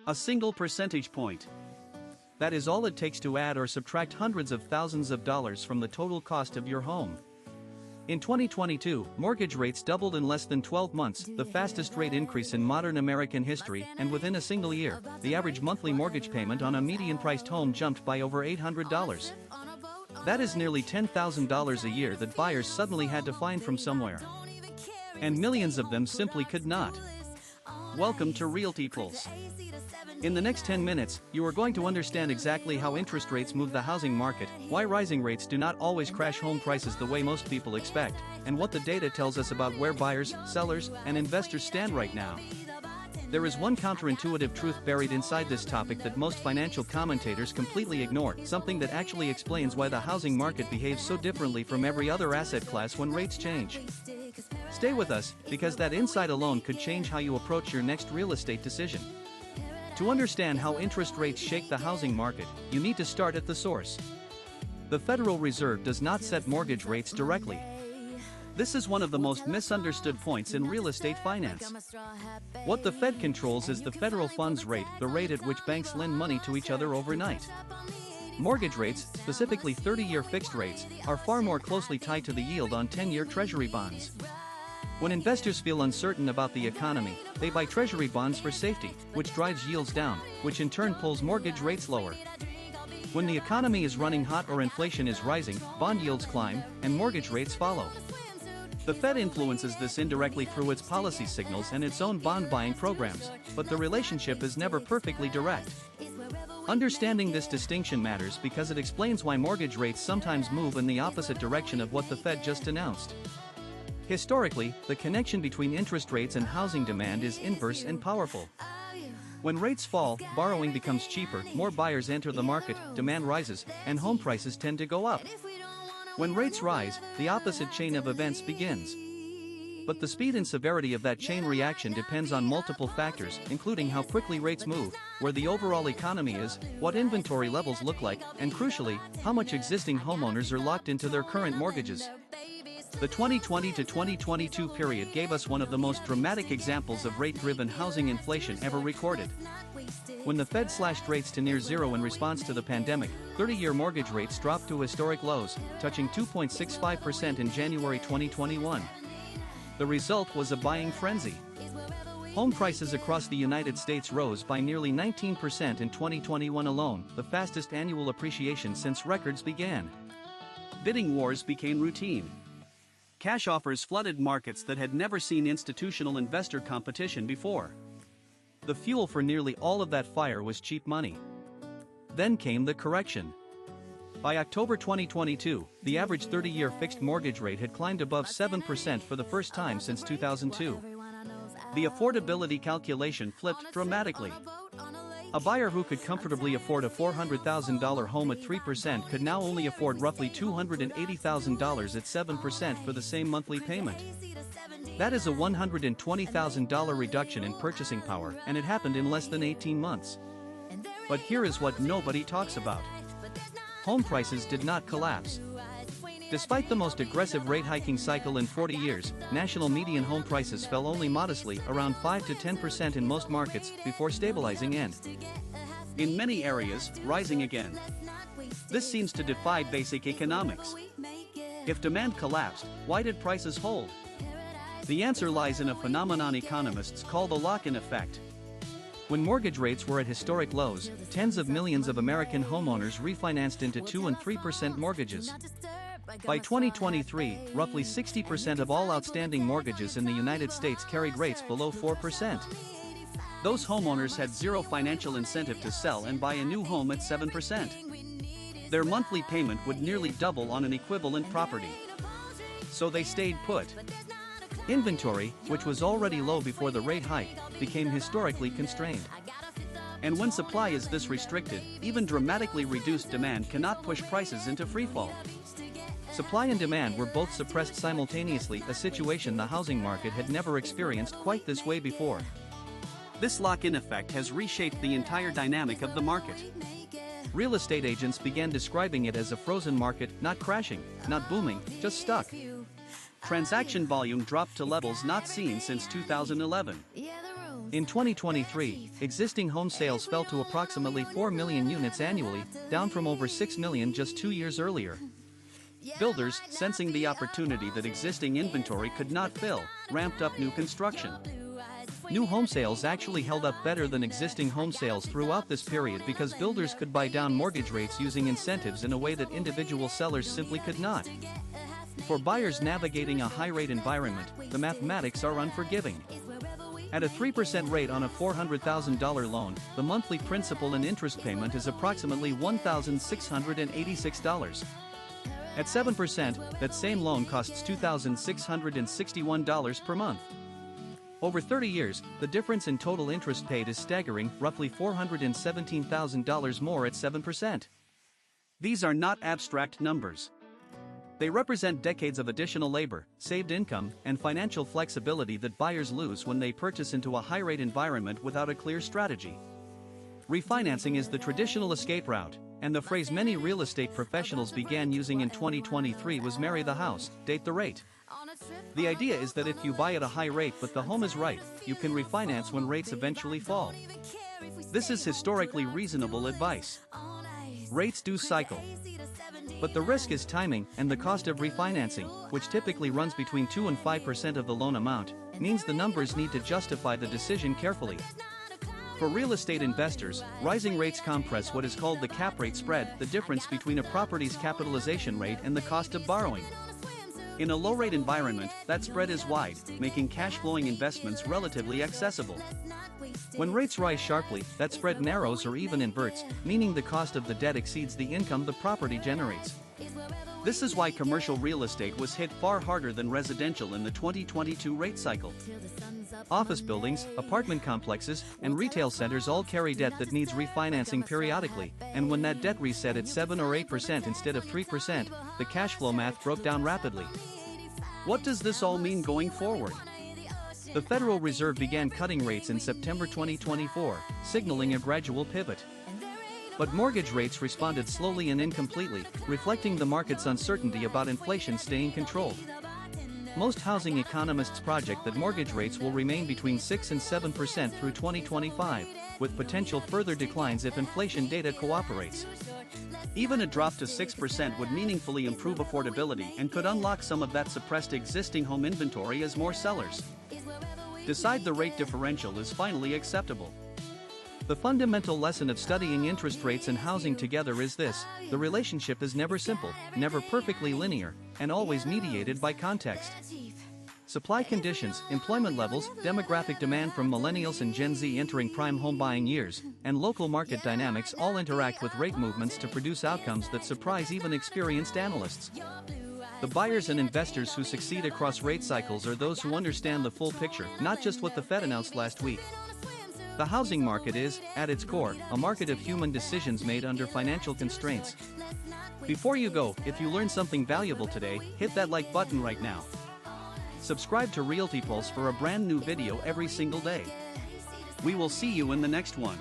A single percentage point. That is all it takes to add or subtract hundreds of thousands of dollars from the total cost of your home. In 2022, mortgage rates doubled in less than 12 months, the fastest rate increase in modern American history, and within a single year, the average monthly mortgage payment on a median-priced home jumped by over $800. That is nearly $10,000 a year that buyers suddenly had to find from somewhere. And millions of them simply could not. Welcome to Realty Pulse. In the next 10 minutes, you are going to understand exactly how interest rates move the housing market, why rising rates do not always crash home prices the way most people expect, and what the data tells us about where buyers, sellers, and investors stand right now. There is one counterintuitive truth buried inside this topic that most financial commentators completely ignore, something that actually explains why the housing market behaves so differently from every other asset class when rates change. Stay with us, because that insight alone could change how you approach your next real estate decision. To understand how interest rates shake the housing market, you need to start at the source. The Federal Reserve does not set mortgage rates directly. This is one of the most misunderstood points in real estate finance. What the Fed controls is the federal funds rate, the rate at which banks lend money to each other overnight. Mortgage rates, specifically 30-year fixed rates, are far more closely tied to the yield on 10-year Treasury bonds. When investors feel uncertain about the economy, they buy Treasury bonds for safety, which drives yields down, which in turn pulls mortgage rates lower. When the economy is running hot or inflation is rising, bond yields climb, and mortgage rates follow. The Fed influences this indirectly through its policy signals and its own bond buying programs, but the relationship is never perfectly direct. Understanding this distinction matters because it explains why mortgage rates sometimes move in the opposite direction of what the Fed just announced. Historically, the connection between interest rates and housing demand is inverse and powerful. When rates fall, borrowing becomes cheaper, more buyers enter the market, demand rises, and home prices tend to go up. When rates rise, the opposite chain of events begins. But the speed and severity of that chain reaction depends on multiple factors, including how quickly rates move, where the overall economy is, what inventory levels look like, and crucially, how much existing homeowners are locked into their current mortgages. The 2020 to 2022 period gave us one of the most dramatic examples of rate-driven housing inflation ever recorded. When the Fed slashed rates to near zero in response to the pandemic, 30-year mortgage rates dropped to historic lows, touching 2.65% in January 2021. The result was a buying frenzy. Home prices across the United States rose by nearly 19% in 2021 alone, the fastest annual appreciation since records began. Bidding wars became routine. Cash offers flooded markets that had never seen institutional investor competition before. The fuel for nearly all of that fire was cheap money. Then came the correction. By October 2022, the average 30-year fixed mortgage rate had climbed above 7% for the first time since 2002. The affordability calculation flipped dramatically. A buyer who could comfortably afford a $400,000 home at 3% could now only afford roughly $280,000 at 7% for the same monthly payment. That is a $120,000 reduction in purchasing power, and it happened in less than 18 months. But here is what nobody talks about. Home prices did not collapse. Despite the most aggressive rate hiking cycle in 40 years, national median home prices fell only modestly, around 5 to 10% in most markets, before stabilizing and, in many areas, rising again. This seems to defy basic economics. If demand collapsed, why did prices hold? The answer lies in a phenomenon economists call the lock-in effect. When mortgage rates were at historic lows, tens of millions of American homeowners refinanced into 2 and 3% mortgages. By 2023, roughly 60% of all outstanding mortgages in the United States carried rates below 4%. Those homeowners had zero financial incentive to sell and buy a new home at 7%. Their monthly payment would nearly double on an equivalent property. So they stayed put. Inventory, which was already low before the rate hike, became historically constrained. And when supply is this restricted, even dramatically reduced demand cannot push prices into freefall. Supply and demand were both suppressed simultaneously, a situation the housing market had never experienced quite this way before. This lock-in effect has reshaped the entire dynamic of the market. Real estate agents began describing it as a frozen market, not crashing, not booming, just stuck. Transaction volume dropped to levels not seen since 2011. In 2023, existing home sales fell to approximately 4 million units annually, down from over 6 million just 2 years earlier. Builders, sensing the opportunity that existing inventory could not fill, ramped up new construction. New home sales actually held up better than existing home sales throughout this period because builders could buy down mortgage rates using incentives in a way that individual sellers simply could not. For buyers navigating a high-rate environment, the mathematics are unforgiving. At a 3% rate on a $400,000 loan, the monthly principal and interest payment is approximately $1,686. At 7%, that same loan costs $2,661 per month. Over 30 years, the difference in total interest paid is staggering, roughly $417,000 more at 7%. These are not abstract numbers. They represent decades of additional labor, saved income, and financial flexibility that buyers lose when they purchase into a high-rate environment without a clear strategy. Refinancing is the traditional escape route, and the phrase many real estate professionals began using in 2023 was marry the house, date the rate. The idea is that if you buy at a high rate but the home is right, you can refinance when rates eventually fall. This is historically reasonable advice. Rates do cycle. But the risk is timing, and the cost of refinancing, which typically runs between 2 and 5% of the loan amount, means the numbers need to justify the decision carefully. For real estate investors, rising rates compress what is called the cap rate spread, the difference between a property's capitalization rate and the cost of borrowing. In a low-rate environment, that spread is wide, making cash-flowing investments relatively accessible. When rates rise sharply, that spread narrows or even inverts, meaning the cost of the debt exceeds the income the property generates. This is why commercial real estate was hit far harder than residential in the 2022 rate cycle. Office buildings, apartment complexes, and retail centers all carry debt that needs refinancing periodically, and when that debt reset at 7 or 8% instead of 3%, the cash flow math broke down rapidly. What does this all mean going forward? The Federal Reserve began cutting rates in September 2024, signaling a gradual pivot. But mortgage rates responded slowly and incompletely, reflecting the market's uncertainty about inflation staying controlled. Most housing economists project that mortgage rates will remain between 6 and 7% through 2025, with potential further declines if inflation data cooperates. Even a drop to 6% would meaningfully improve affordability and could unlock some of that suppressed existing home inventory as more sellers decide the rate differential is finally acceptable. The fundamental lesson of studying interest rates and housing together is this: the relationship is never simple, never perfectly linear, and always mediated by context. Supply conditions, employment levels, demographic demand from millennials and Gen Z entering prime home buying years, and local market dynamics all interact with rate movements to produce outcomes that surprise even experienced analysts. The buyers and investors who succeed across rate cycles are those who understand the full picture, not just what the Fed announced last week. The housing market is, at its core, a market of human decisions made under financial constraints. Before you go, if you learned something valuable today, hit that like button right now. Subscribe to Realty Pulse for a brand new video every single day. We will see you in the next one.